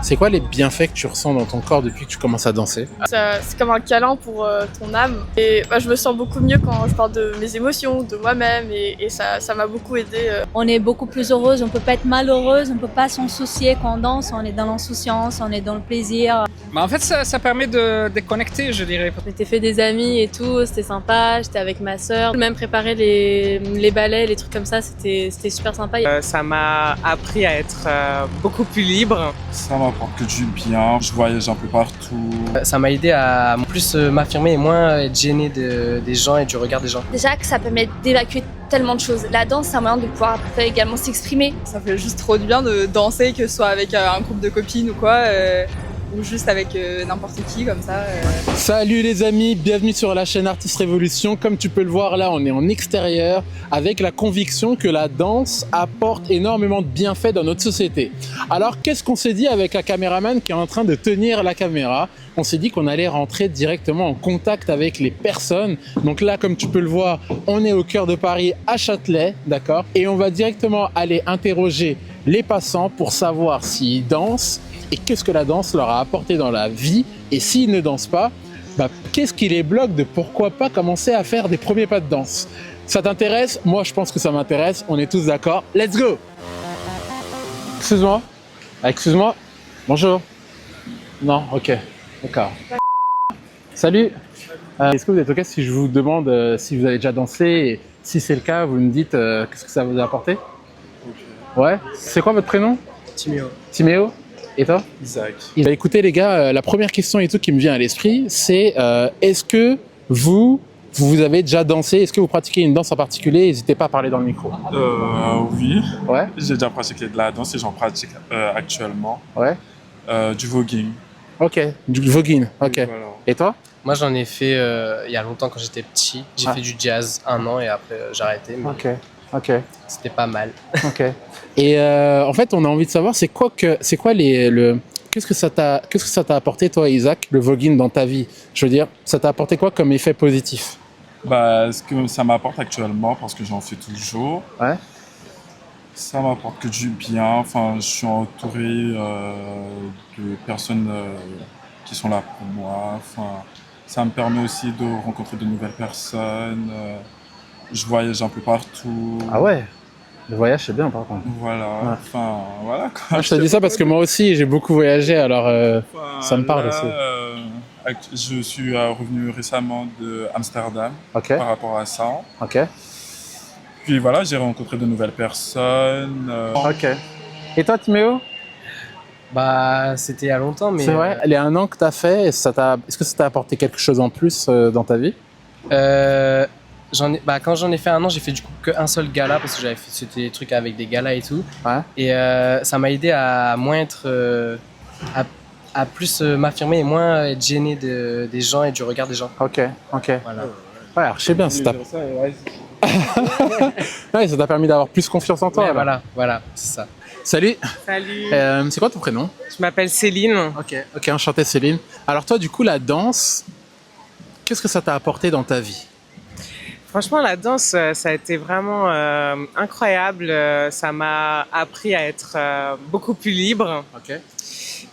C'est quoi les bienfaits que tu ressens dans ton corps depuis que tu commences à danser? C'est comme un câlin pour ton âme. Et je me sens beaucoup mieux quand je parle de mes émotions, de moi-même. Et ça m'a beaucoup aidé. On est beaucoup plus heureuse, on peut pas être malheureuse, on peut pas s'en soucier quand on danse, on est dans l'insouciance, on est dans le plaisir. Bah en fait, ça permet de déconnecter, je dirais. Je m'étais fait des amis et tout, c'était sympa. J'étais avec ma sœur. Même préparer les ballets, les trucs comme ça, c'était super sympa. Ça m'a appris à être beaucoup plus libre. Ça m'apporte que du bien, je voyage un peu partout. Ça m'a aidé à plus m'affirmer et moins être gêné des gens et du regard des gens. Déjà que ça permet d'évacuer tellement de choses. La danse, c'est un moyen de pouvoir après également s'exprimer. Ça fait juste trop du bien de danser, que ce soit avec un groupe de copines ou quoi, ou juste avec n'importe qui comme ça. Salut les amis, bienvenue sur la chaîne Artist Révolution. Comme tu peux le voir là, on est en extérieur avec la conviction que la danse apporte énormément de bienfaits dans notre société. Alors qu'est-ce qu'on s'est dit avec un caméraman qui est en train de tenir la caméra? On s'est dit qu'on allait rentrer directement en contact avec les personnes. Donc là, comme tu peux le voir, on est au cœur de Paris, à Châtelet, d'accord? Et on va directement aller interroger les passants pour savoir s'ils dansent et qu'est-ce que la danse leur a apporté dans la vie. Et s'ils ne dansent pas, qu'est-ce qui les bloque de pourquoi pas commencer à faire des premiers pas de danse? Ça t'intéresse? Moi, je pense que ça m'intéresse. On est tous d'accord. Let's go! Excuse-moi. Excuse-moi. Bonjour. Non, ok. D'accord. Salut. Est-ce que vous êtes ok si je vous demande si vous avez déjà dansé et si c'est le cas, vous me dites qu'est-ce que ça vous a apporté? Ouais. C'est quoi votre prénom? Timéo. Timéo. Et toi? Isaac. Écoutez les gars, la première question et tout qui me vient à l'esprit, c'est est-ce que vous avez déjà dansé? Est-ce que vous pratiquez une danse en particulier? N'hésitez pas à parler dans le micro. Oui. Ouais. J'ai déjà pratiqué de la danse et j'en pratique actuellement. Ouais. Du voguing. Ok, du voguing, ok. Voilà. Et toi? Moi, j'en ai fait il y a longtemps quand j'étais petit. J'ai fait du jazz 1 an et après j'ai arrêté. Mais Ok. c'était pas mal. Ok. Et en fait, on a envie de savoir, qu'est-ce que ça t'a apporté toi, Isaac, le voguing dans ta vie? Je veux dire, ça t'a apporté quoi comme effet positif? Ce que ça m'apporte actuellement, parce que j'en fais toujours, Ouais. ça m'apporte que du bien. Enfin, je suis entouré de personnes qui sont là pour moi. Enfin, ça me permet aussi de rencontrer de nouvelles personnes. Je voyage un peu partout. Ah ouais. Le voyage, c'est bien par contre. Voilà. Ouais. Enfin, voilà quoi. Je te dis ça parce que moi aussi, j'ai beaucoup voyagé, alors ça me parle aussi. Je suis revenu récemment de Amsterdam Ok. par rapport à ça. Ok. Puis voilà, j'ai rencontré de nouvelles personnes. Ok. Et toi, Timéo? Bah, c'était il y a longtemps, mais C'est vrai. Les 1 an que t'as fait, est-ce que ça t'a apporté quelque chose en plus dans ta vie? quand j'en ai fait 1 an, j'ai fait du coup qu'un seul gala parce que c'était des trucs avec des galas et tout. Ouais. Et ça m'a aidé à moins être, à plus m'affirmer et moins être gêné des gens et du regard des gens. Ok. Voilà. Ouais, alors je sais bien, ouais, ça t'a permis d'avoir plus confiance en toi. Ouais, alors. voilà, c'est ça. Salut. Salut, C'est quoi ton prénom? je m'appelle Céline. Ok, enchanté Céline. Alors toi, du coup, la danse, qu'est-ce que ça t'a apporté dans ta vie? Franchement, la danse, ça a été vraiment incroyable. Ça m'a appris à être beaucoup plus libre. Ok.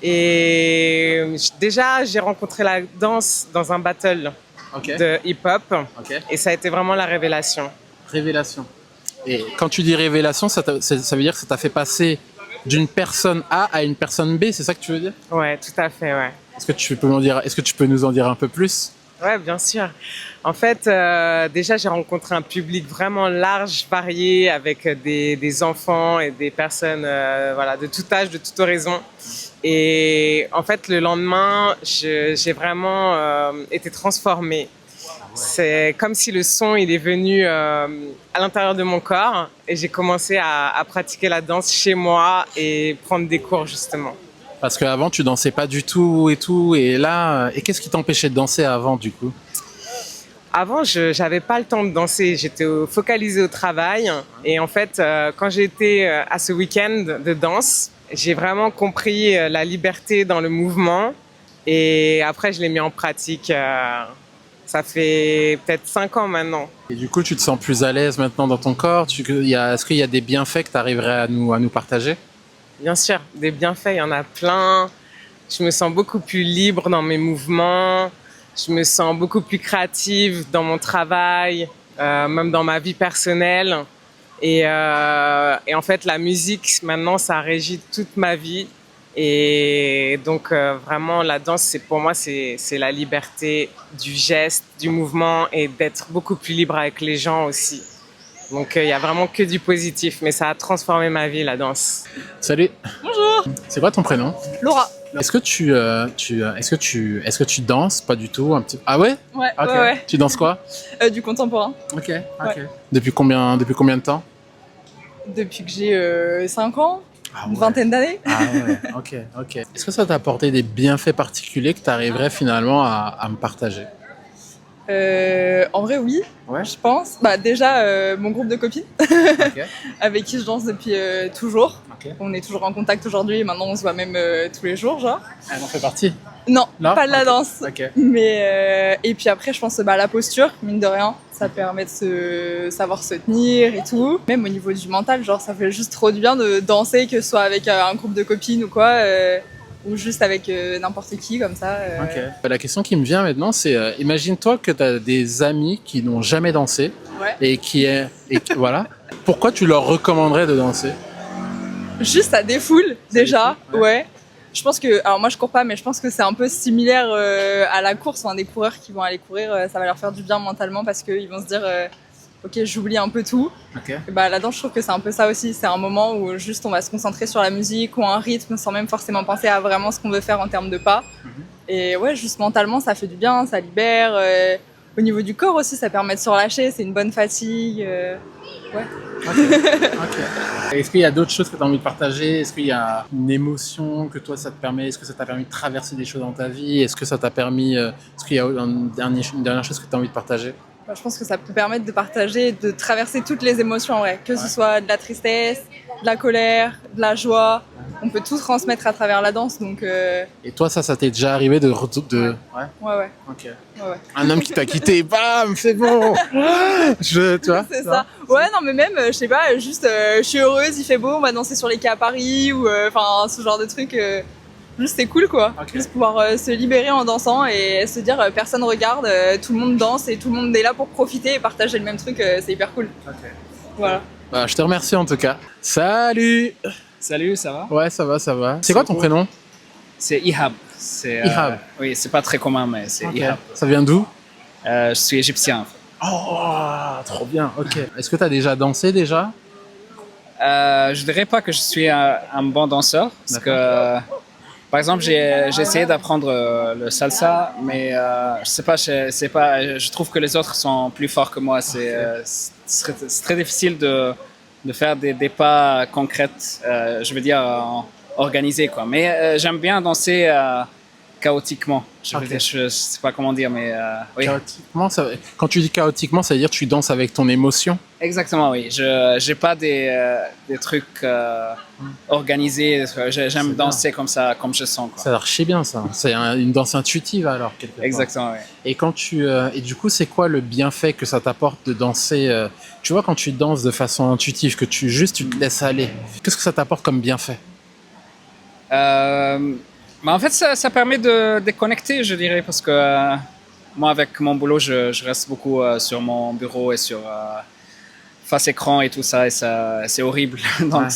Et déjà, j'ai rencontré la danse dans un battle Ok. de hip-hop. Ok. Et ça a été vraiment la révélation. Révélation. Et quand tu dis révélation, ça veut dire que ça t'a fait passer d'une personne A à une personne B, c'est ça que tu veux dire? Ouais, tout à fait, ouais. Est-ce que tu peux nous en dire un peu plus? Ouais, bien sûr. En fait, déjà, j'ai rencontré un public vraiment large, varié, avec des enfants et des personnes de tout âge, de tout horizon. Et en fait, le lendemain, j'ai vraiment été transformée. C'est comme si le son il est venu à l'intérieur de mon corps et j'ai commencé à pratiquer la danse chez moi et prendre des cours justement. Parce qu'avant, tu dansais pas du tout et tout, et là, qu'est-ce qui t'empêchait de danser avant, du coup? Avant, je n'avais pas le temps de danser, j'étais focalisée au travail. Et en fait, quand j'ai été à ce week-end de danse, j'ai vraiment compris la liberté dans le mouvement. Et après, je l'ai mis en pratique. Ça fait peut-être 5 ans maintenant. Et du coup, tu te sens plus à l'aise maintenant dans ton corps? Est-ce qu'il y a des bienfaits que tu arriverais à nous partager? bien sûr, des bienfaits, il y en a plein. Je me sens beaucoup plus libre dans mes mouvements. Je me sens beaucoup plus créative dans mon travail, même dans ma vie personnelle. Et en fait, la musique, maintenant, ça régit toute ma vie. Et donc, vraiment, la danse, pour moi, c'est la liberté du geste, du mouvement et d'être beaucoup plus libre avec les gens aussi. Donc, il y a vraiment que du positif, mais ça a transformé ma vie, la danse. Salut. Bonjour. C'est quoi ton prénom? Laura. Est-ce que est-ce que tu danses? Pas du tout, un petit. Ah ouais? Ouais, Ok. ouais. Tu danses quoi? Du contemporain. Ok. Depuis combien de temps? Depuis que j'ai 5 ans, Ah une vingtaine d'années. Ah ouais, ok. Est-ce que ça t'a apporté des bienfaits particuliers que tu arriverais finalement à me partager? En vrai, oui, Ouais. je pense. Bah, déjà, mon groupe de copines, Ok. avec qui je danse depuis toujours. Ok. On est toujours en contact aujourd'hui et maintenant on se voit même tous les jours, genre. Elle en fait partie. Non, Non pas de la Ok. danse. Ok. Mais et puis après, je pense la posture, mine de rien, ça permet de savoir se tenir et tout. Même au niveau du mental, genre ça fait juste trop du bien de danser, que ce soit avec un groupe de copines ou quoi, ou juste avec n'importe qui comme ça. Ok. La question qui me vient maintenant, c'est imagine-toi que tu as des amis qui n'ont jamais dansé Ouais. voilà. Pourquoi tu leur recommanderais de danser? Juste ça défoule déjà, défoule, ouais. Je pense que, alors moi je cours pas, mais je pense que c'est un peu similaire à la course. Enfin, des coureurs qui vont aller courir, ça va leur faire du bien mentalement parce qu'ils vont se dire, ok, j'oublie un peu tout. Ok. Et bah là-dedans, je trouve que c'est un peu ça aussi. C'est un moment où juste on va se concentrer sur la musique ou un rythme sans même forcément penser à vraiment ce qu'on veut faire en termes de pas. Et ouais, juste mentalement, ça fait du bien, ça libère. Au niveau du corps aussi, ça permet de se relâcher. C'est une bonne fatigue. Ouais. Ok. Est-ce qu'il y a d'autres choses que tu as envie de partager? Est-ce qu'il y a une émotion que toi ça te permet? Est-ce que ça t'a permis de traverser des choses dans ta vie? Est-ce que ça t'a permis. Est-ce qu'il y a une dernière chose que tu as envie de partager? Bah, je pense que ça peut permettre de partager, de traverser toutes les émotions en vrai. Que ce soit de la tristesse, de la colère, de la joie. On peut tout transmettre à travers la danse. Donc, Et toi, ça t'est déjà arrivé de. Ouais. ouais. Ok. Ouais. Un homme qui t'a quitté, bam, c'est bon! Tu vois? C'est ça. Ouais, non, mais même, je sais pas, juste, je suis heureuse, il fait beau, on va danser sur les quais à Paris, ou enfin, ce genre de truc. Juste, c'est cool, quoi. Ok. Juste pouvoir se libérer en dansant et se dire, personne regarde, tout le monde danse et tout le monde est là pour profiter et partager le même truc, c'est hyper cool. Ok. Voilà. Bah, je te remercie en tout cas. Salut! Salut, ça va? Ouais, ça va, ça va. C'est quoi ton prénom? C'est Ihab. C'est, Ihab. Oui, c'est pas très commun, mais c'est Ok. Ihab. Ça vient d'où? Je suis égyptien. Oh, trop bien, ok. Est-ce que tu as déjà dansé déjà? Je dirais pas que je suis un bon danseur, parce que, par exemple, j'ai essayé d'apprendre le salsa, mais je trouve que les autres sont plus forts que moi. C'est très difficile de faire des pas concrets, je veux dire organisés, quoi. Mais j'aime bien danser chaotiquement. Je sais pas comment dire, mais oui. Chaotiquement, quand tu dis chaotiquement, ça veut dire que tu danses avec ton émotion? Exactement, oui. Je n'ai pas des trucs organisés. J'aime danser comme ça, comme je sens, quoi. Ça archi bien ça. C'est une danse intuitive alors quelque part. Exactement, oui. Et et du coup, c'est quoi le bienfait que ça t'apporte de danser? Tu vois, quand tu danses de façon intuitive, que tu te laisses aller, qu'est-ce que ça t'apporte comme bienfait? Mais en fait, ça permet de déconnecter, je dirais, parce que moi, avec mon boulot, je reste beaucoup sur mon bureau et sur face écran et tout ça, et c'est horrible. Donc,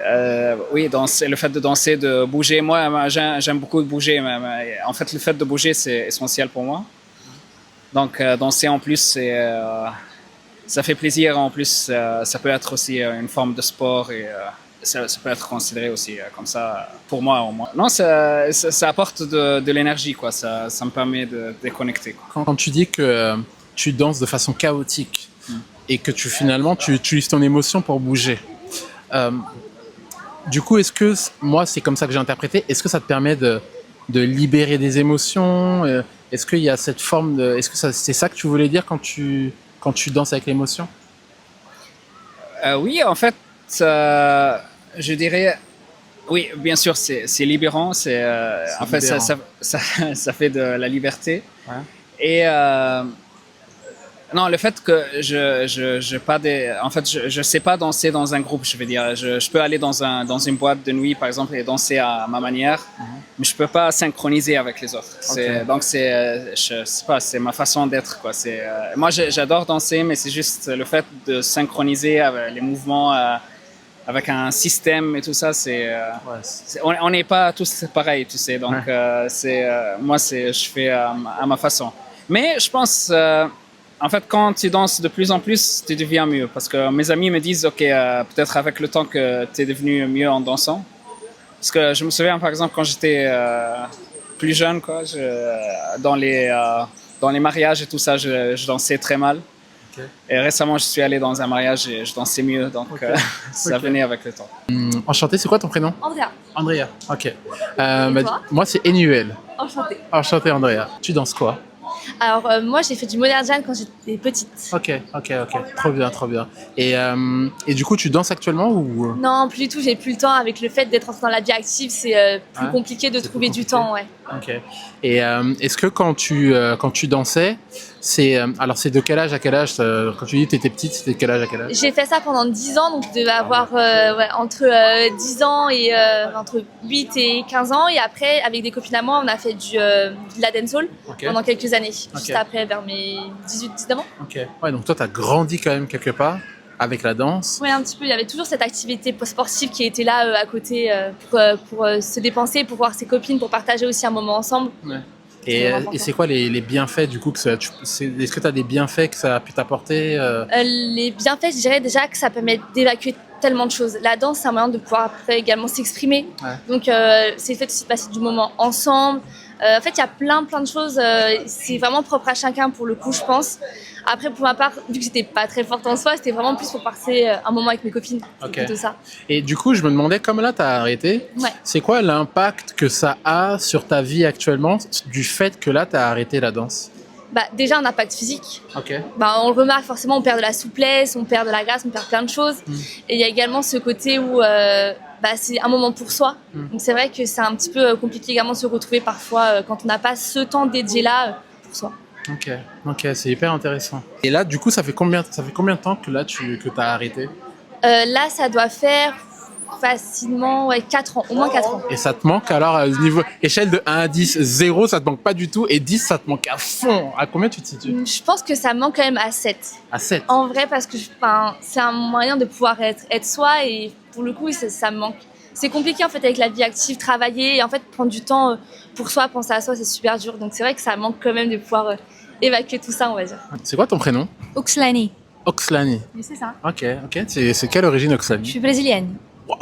Ouais. oui, le fait de danser, de bouger. Moi, j'aime beaucoup bouger. Mais en fait, le fait de bouger, c'est essentiel pour moi. Donc, danser en plus, ça fait plaisir. En plus, ça peut être aussi une forme de sport et ça peut être considéré aussi comme ça, pour moi au moins. Non, ça apporte de l'énergie, quoi. Ça me permet de déconnecter, quoi. Quand tu dis que tu danses de façon chaotique et que finalement tu utilises ton émotion pour bouger, du coup, est-ce que, moi c'est comme ça que j'ai interprété, est-ce que ça te permet de libérer des émotions? Est-ce qu'il y a cette forme de... Est-ce que c'est ça que tu voulais dire quand tu danses avec l'émotion? Oui, en fait, je dirais, oui, bien sûr, c'est libérant. En fait, ça fait de la liberté. Ouais. Et Non, le fait que je sais pas danser dans un groupe, je veux dire. Je peux aller dans une boîte de nuit, par exemple, et danser à ma manière, mais je peux pas synchroniser avec les autres. Donc je sais pas, c'est ma façon d'être, quoi. Moi, j'adore danser, mais c'est juste le fait de synchroniser avec les mouvements avec un système et tout ça. On n'est pas tous pareils, tu sais. Donc moi, je fais à ma façon. Mais je pense. En fait, quand tu danses de plus en plus, tu deviens mieux. Parce que mes amis me disent, OK, peut-être avec le temps que tu es devenu mieux en dansant. Parce que je me souviens, par exemple, quand j'étais plus jeune, quoi, dans les mariages et tout ça, je dansais très mal. Okay. Et récemment, je suis allé dans un mariage et je dansais mieux. Donc, ça venait avec le temps. Enchanté, c'est quoi ton prénom? Andrea. Andrea, ok. Moi, c'est Enuel. Enchanté. Enchanté, Andrea. Tu danses quoi? Alors moi j'ai fait du modern jazz quand j'étais petite. Ok, trop bien. Et du coup tu danses actuellement ou? Non, plus du tout, j'ai plus le temps. Avec le fait d'être entrée dans la vie active, c'est plus compliqué de trouver du temps, ouais. Ok. Et est-ce que quand tu dansais, c'est de quel âge à quel âge quand tu dis que tu étais petite, c'était de quel âge à quel âge? J'ai fait ça pendant 10 ans, donc je devais avoir entre 10 ans et entre 8 et 15 ans. Et après, avec des copines à moi, on a fait de la dancehall pendant quelques années. Juste après, vers mes 18-19 ans. Ok. Ouais, donc toi, tu as grandi quand même quelque part avec la danse. Oui, un petit peu. Il y avait toujours cette activité sportive qui était là à côté pour se dépenser, pour voir ses copines, pour partager aussi un moment ensemble. Ouais. Et c'est quoi les bienfaits du coup est-ce que tu as des bienfaits que ça a pu t'apporter Les bienfaits, je dirais déjà que ça permet d'évacuer tellement de choses. La danse, c'est un moyen de pouvoir après également s'exprimer. Ouais. Donc, c'est le fait aussi de passer du moment ensemble. En fait, il y a plein de choses. C'est vraiment propre à chacun pour le coup, je pense. Après, pour ma part, vu que j'étais pas très forte en soi, c'était vraiment plus pour passer un moment avec mes copines. Okay. Tout ça. Et du coup, je me demandais, comme là, tu as arrêté, c'est quoi l'impact que ça a sur ta vie actuellement du fait que là, tu as arrêté la danse? Déjà, un impact physique. Okay. On le remarque forcément, on perd de la souplesse, on perd de la grâce, on perd plein de choses. Et il y a également ce côté où c'est un moment pour soi. Donc c'est vrai que c'est un petit peu compliqué également de se retrouver parfois quand on n'a pas ce temps dédié là pour soi. Ok, c'est hyper intéressant. Et là, du coup, ça fait combien de temps que là que tu as arrêté? Là, ça doit faire facilement 4 ans, au moins 4 ans. Et ça te manque alors, niveau échelle de 1 à 10, 0, ça te manque pas du tout, et 10, ça te manque à fond. À combien tu te situes? Je pense que ça manque quand même à 7. À 7? En vrai, parce que c'est un moyen de pouvoir être soi, et pour le coup, ça me manque. C'est compliqué en fait avec la vie active, travailler, et en fait prendre du temps pour soi, penser à soi, c'est super dur. Donc c'est vrai que ça manque quand même de pouvoir évacuer tout ça, on va dire. C'est quoi ton prénom? Oxlani. Oxlani. Oui, c'est ça. Ok. C'est quelle origine, Oxlani? Je suis brésilienne. Wow,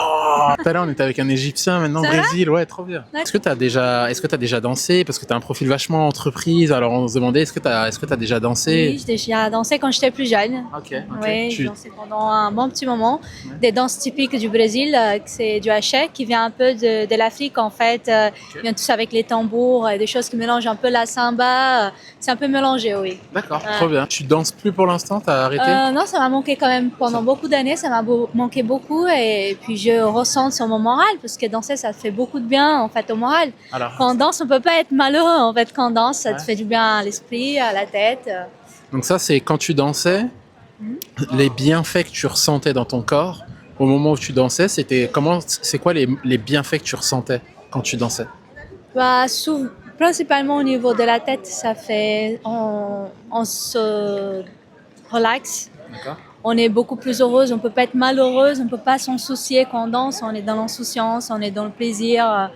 tout à l'heure on était avec un Égyptien, maintenant au Brésil, ouais, trop bien. Est-ce que tu as déjà dansé? Parce que tu as un profil vachement entreprise, alors on se demandait est-ce que tu as déjà dansé? Oui, j'ai déjà dansé quand j'étais plus jeune. Ok. Oui, j'ai dansé pendant un bon petit moment. Des danses typiques du Brésil, c'est du haché qui vient un peu de l'Afrique en fait. Ils viennent tous avec les tambours, des choses qui mélangent un peu la samba. C'est un peu mélangé, oui. D'accord, trop bien. Tu danses plus pour l'instant? T'as arrêté? Non, ça m'a manqué quand même pendant beaucoup d'années, ça m'a manqué beaucoup et puis je ressens sur mon moral parce que danser ça fait beaucoup de bien en fait au moral. Alors, quand on danse on peut pas être malheureux en fait, quand on danse ça te fait du bien à l'esprit, à la tête. Donc ça c'est quand tu dansais, les bienfaits que tu ressentais dans ton corps au moment où tu dansais, c'est quoi les bienfaits que tu ressentais quand tu dansais? Principalement au niveau de la tête, ça fait on se relaxe. D'accord. On est beaucoup plus heureuse, on peut pas être malheureuse, on peut pas s'en soucier quand on danse, on est dans l'insouciance, on est dans le plaisir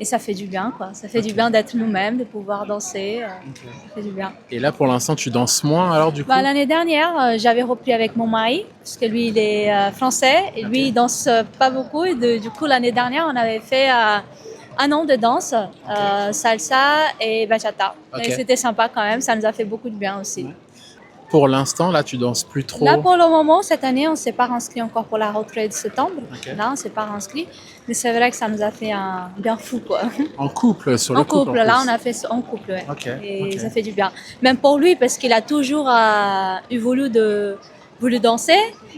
et ça fait du bien quoi. Ça fait du bien d'être nous-mêmes, de pouvoir danser, ça fait du bien. Et là pour l'instant tu danses moins alors du coup? L'année dernière j'avais repris avec mon mari parce que lui il est français et lui il danse pas beaucoup et du coup l'année dernière on avait fait un an de danse, salsa et bachata. Et c'était sympa quand même, ça nous a fait beaucoup de bien aussi. Pour l'instant, là, tu danses plus trop? Là, pour le moment, cette année, on ne s'est pas inscrit encore pour la rentrée de septembre. Là, on ne s'est pas inscrit. Mais c'est vrai que ça nous a fait un bien fou, quoi. En couple, sur le couple? En couple, là, on a fait en couple, ouais. Et ça fait du bien. Même pour lui, parce qu'il a toujours eu voulu de voulu danser,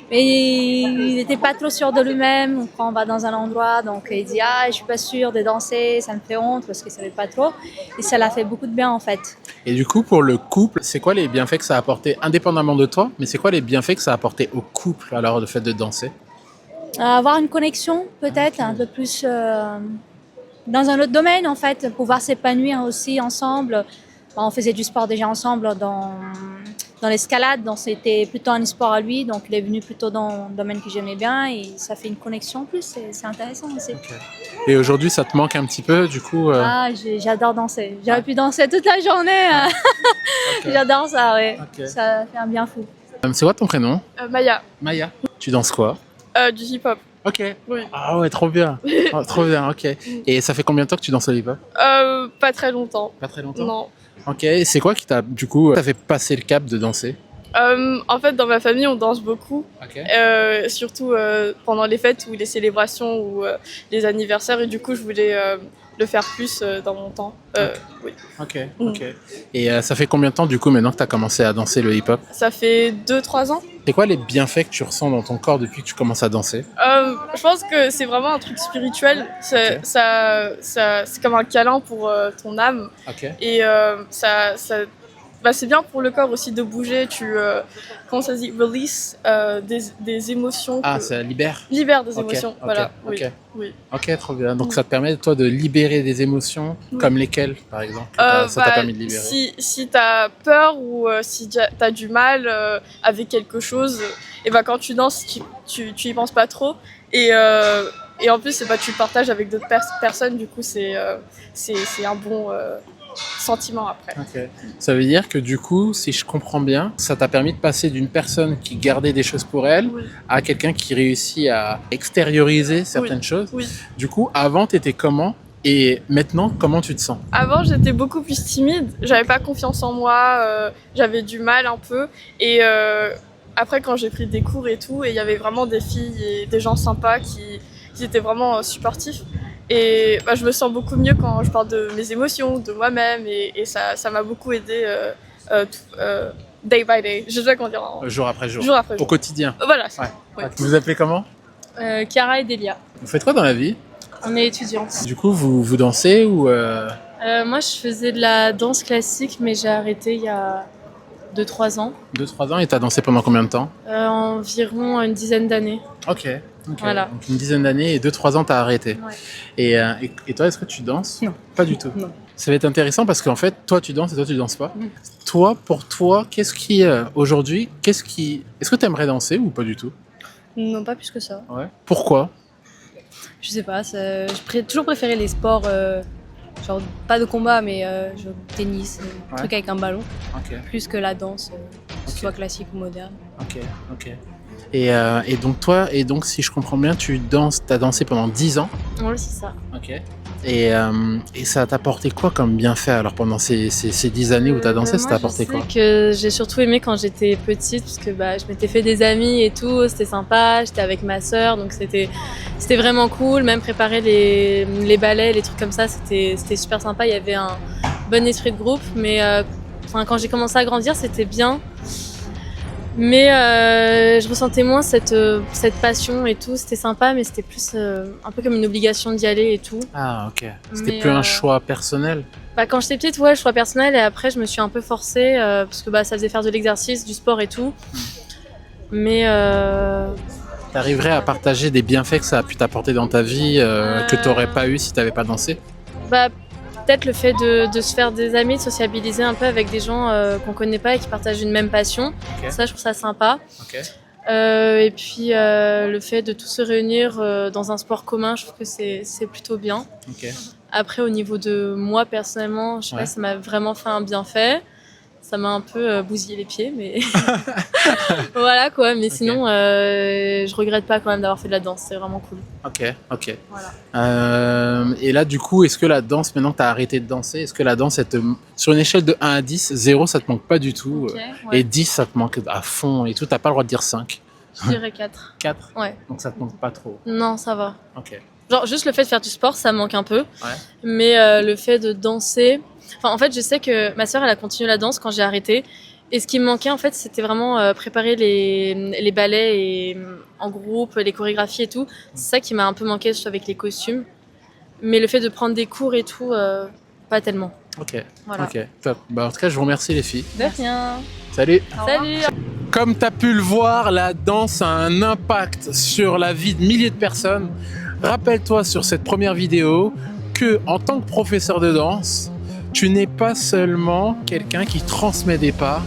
mais il n'était pas trop sûr de lui-même quand on va dans un endroit. Donc il dit je suis pas sûr de danser, ça me fait honte parce qu'il savait pas trop. Et ça l'a fait beaucoup de bien en fait. Et du coup, pour le couple, c'est quoi les bienfaits que ça a apporté, indépendamment de toi, mais c'est quoi les bienfaits que ça a apporté au couple alors le fait de danser? Avoir une connexion peut-être un peu plus dans un autre domaine en fait, pouvoir s'épanouir aussi ensemble. On faisait du sport déjà ensemble dans l'escalade, donc c'était plutôt un sport à lui, donc il est venu plutôt dans un domaine que j'aimais bien et ça fait une connexion en plus, c'est intéressant aussi. Okay. Et aujourd'hui, ça te manque un petit peu du coup J'adore danser, j'aurais pu danser toute la journée, okay. J'adore ça, ouais. Okay. Ça fait un bien fou. C'est quoi ton prénom? Maya. Maya. Tu danses quoi? Du hip-hop. Ok. Oui. Ah ouais, trop bien. Oh, trop bien, ok. Et ça fait combien de temps que tu danses le hip-hop? Pas très longtemps. Pas très longtemps? Non. Ok, et c'est quoi qui t'a, du coup, fait passer le cap de danser? En fait, dans ma famille, on danse beaucoup. Okay. Surtout pendant les fêtes ou les célébrations ou les anniversaires. Et du coup, je voulais le faire plus dans mon temps. Oui. Ok, ok. Et ça fait combien de temps, du coup, maintenant que tu as commencé à danser le hip-hop? Ça fait 2-3 ans. C'est quoi les bienfaits que tu ressens dans ton corps depuis que tu commences à danser? Je pense que c'est vraiment un truc spirituel. C'est comme un câlin pour ton âme. Okay. Et c'est bien pour le corps aussi de bouger. Comment ça se dit? Release des émotions. Ah, ça libère? Libère des émotions, voilà. Okay. Oui. Ok, trop bien. Donc ça te permet, toi, de libérer des émotions, comme lesquelles, par exemple? Ça t'a permis de libérer? Si t'as peur ou si t'as du mal avec quelque chose, et quand tu danses, tu y penses pas trop. Et en plus, tu le partages avec d'autres personnes, du coup, c'est un bon sentiment après. Okay. Ça veut dire que du coup, si je comprends bien, ça t'a permis de passer d'une personne qui gardait des choses pour elle à quelqu'un qui réussit à extérioriser certaines choses. Oui. Du coup, avant, t'étais comment? Et maintenant, comment tu te sens? Avant, j'étais beaucoup plus timide. J'avais pas confiance en moi. J'avais du mal un peu. Et après, quand j'ai pris des cours et tout, et il y avait vraiment des filles et des gens sympas qui étaient vraiment supportifs. Et je me sens beaucoup mieux quand je parle de mes émotions, de moi-même, et ça m'a beaucoup aidé day by day. Je sais pas comment dire. Jour après jour. Jour après jour. Au quotidien. Voilà. Ouais. Ouais. Vous vous appelez comment? Chiara et Delia. Vous faites quoi dans la vie? On est étudiantes. Du coup, vous dansez ou Moi, je faisais de la danse classique, mais j'ai arrêté il y a 2-3 ans. 2-3 ans, et t'as dansé pendant combien de temps? Environ une dizaine d'années. Ok. Voilà. Donc une dizaine d'années et 2-3 ans, t'as arrêté. Ouais. Et toi, est-ce que tu danses? Non. Pas du tout. Non. Ça va être intéressant parce qu'en fait, toi, tu danses et toi, tu danses pas. Toi, pour toi, qu'est-ce qui, aujourd'hui, est-ce que tu aimerais danser ou pas du tout? Non, pas plus que ça. Ouais. Pourquoi? Je sais pas, j'ai toujours préféré les sports, genre pas de combat, mais genre tennis, truc avec un ballon, plus que la danse, que ce soit classique ou moderne. Ok. Et donc toi, si je comprends bien, t'as dansé pendant 10 ans. Oui, c'est ça. Ok. Et ça t'a apporté quoi comme bienfait alors pendant ces 10 années où t'as dansé, ça t'a apporté quoi? Je sais que j'ai surtout aimé quand j'étais petite, parce que je m'étais fait des amis et tout, c'était sympa, j'étais avec ma sœur, donc c'était vraiment cool, même préparer les ballets, les trucs comme ça, c'était super sympa, il y avait un bon esprit de groupe, mais quand j'ai commencé à grandir, c'était bien. Mais je ressentais moins cette passion et tout, c'était sympa, mais c'était plus un peu comme une obligation d'y aller et tout. Ah ok, c'était plus un choix personnel? Quand j'étais petite, ouais, choix personnel, et après je me suis un peu forcée, parce que ça faisait faire de l'exercice, du sport et tout. Mais t'arriverais à partager des bienfaits que ça a pu t'apporter dans ta vie, que t'aurais pas eu si t'avais pas dansé? Peut-être le fait de se faire des amis, de sociabiliser un peu avec des gens qu'on connaît pas et qui partagent une même passion. Okay. Ça, je trouve ça sympa. Okay. Et puis le fait de tous se réunir dans un sport commun, je trouve que c'est plutôt bien. Okay. Après, au niveau de moi personnellement, je sais pas, ça m'a vraiment fait un bienfait. Ça m'a un peu bousillé les pieds, mais voilà quoi. Mais sinon, je regrette pas quand même d'avoir fait de la danse. C'est vraiment cool. Ok. Voilà. Et là, du coup, est-ce que la danse, maintenant que t'as arrêté de danser, est-ce que la danse, sur une échelle de 1 à 10, 0, ça te manque pas du tout, et 10, ça te manque à fond et tout, t'as pas le droit de dire 5? Je dirais 4. 4? Ouais. Donc ça te manque pas trop? Non, ça va. Ok. Genre, juste le fait de faire du sport, ça me manque un peu. Ouais. Mais le fait de danser... en fait, je sais que ma sœur, elle a continué la danse quand j'ai arrêté. Et ce qui me manquait, en fait, c'était vraiment préparer les ballets et, en groupe, les chorégraphies et tout. C'est ça qui m'a un peu manqué, surtout avec les costumes. Mais le fait de prendre des cours et tout, pas tellement. Ok, Voilà. ok, top. Bah, en tout cas, je vous remercie les filles. De rien. Salut. Salut. Comme tu as pu le voir, la danse a un impact sur la vie de milliers de personnes. Rappelle-toi sur cette première vidéo que, en tant que professeur de danse, tu n'es pas seulement quelqu'un qui transmet des pas,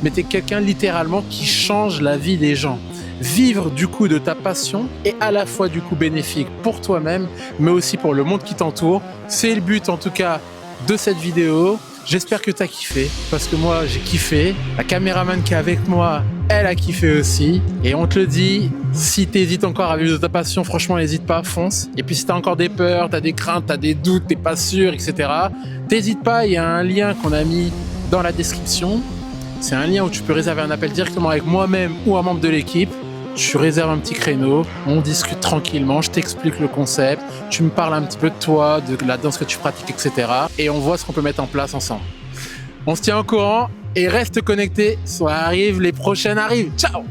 mais tu es quelqu'un littéralement qui change la vie des gens. Vivre du coup de ta passion est à la fois du coup bénéfique pour toi-même, mais aussi pour le monde qui t'entoure. C'est le but en tout cas de cette vidéo. J'espère que tu as kiffé, parce que moi j'ai kiffé. La caméraman qui est avec moi, elle a kiffé aussi. Et on te le dit, si tu hésites encore à vivre de ta passion, franchement n'hésite pas, fonce. Et puis si tu as encore des peurs, tu as des craintes, tu as des doutes, tu n'es pas sûr, etc. T'hésites pas, il y a un lien qu'on a mis dans la description. C'est un lien où tu peux réserver un appel directement avec moi-même ou un membre de l'équipe. Tu réserves un petit créneau, on discute tranquillement, je t'explique le concept, tu me parles un petit peu de toi, de la danse que tu pratiques, etc. Et on voit ce qu'on peut mettre en place ensemble. On se tient au courant et reste connecté, soit arrive, les prochaines arrivent. Ciao!